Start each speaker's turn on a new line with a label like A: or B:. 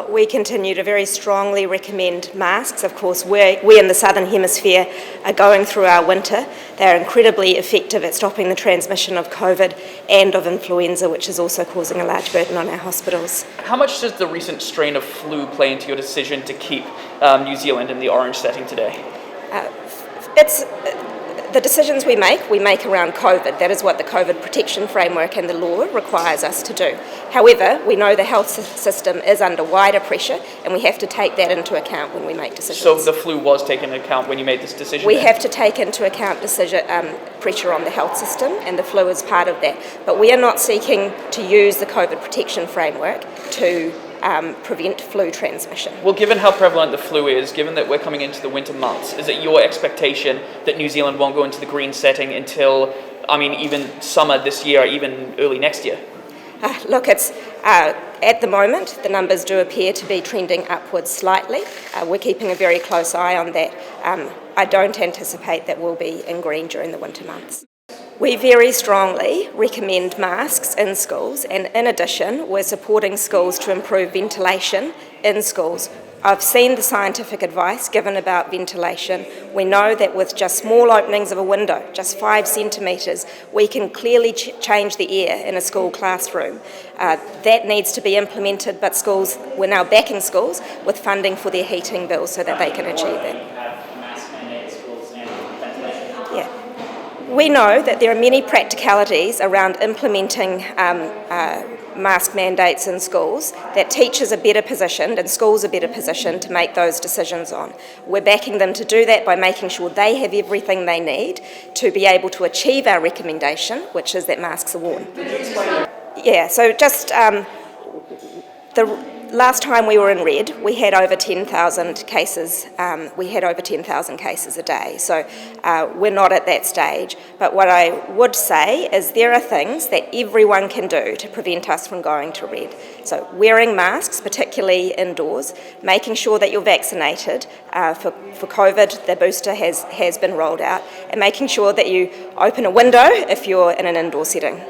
A: We continue to very strongly recommend masks. Of course, we in the Southern Hemisphere are going through our winter. They're incredibly effective at stopping the transmission of COVID and of influenza, which is also causing a large burden on our hospitals.
B: How much does the recent strain of flu play into your decision to keep New Zealand in the orange setting today?
A: It's the decisions we make around COVID. That is what the COVID protection framework and the law requires us to do. However, we know the health system is under wider pressure, and we have to take that into account when we make decisions.
B: So the flu was taken into account when you made this decision?
A: We have to take into account pressure on the health system, and the flu is part of that. But we are not seeking to use the COVID protection framework to prevent flu transmission.
B: Well, given how prevalent the flu is, given that we're coming into the winter months, is it your expectation that New Zealand won't go into the green setting until, even summer this year, even early next year?
A: Look, it's at the moment, the numbers do appear to be trending upwards slightly. We're keeping a very close eye on that. I don't anticipate that we'll be in green during the winter months. We very strongly recommend masks in schools, and in addition, we're supporting schools to improve ventilation in schools. I've seen the scientific advice given about ventilation. We know that with just small openings of a window, just 5 centimetres, we can clearly change the air in a school classroom. That needs to be implemented, but we're now backing schools with funding for their heating bills so that they can achieve that. We know that there are many practicalities around implementing mask mandates in schools that teachers are better positioned and schools are better positioned to make those decisions on. We're backing them to do that by making sure they have everything they need to be able to achieve our recommendation, which is that masks are worn. So just the last time we were in red, we had over 10,000 cases. We had over 10,000 cases a day. So we're not at that stage. But what I would say is there are things that everyone can do to prevent us from going to red. So wearing masks, particularly indoors, making sure that you're vaccinated for COVID, the booster has been rolled out, and making sure that you open a window if you're in an indoor setting.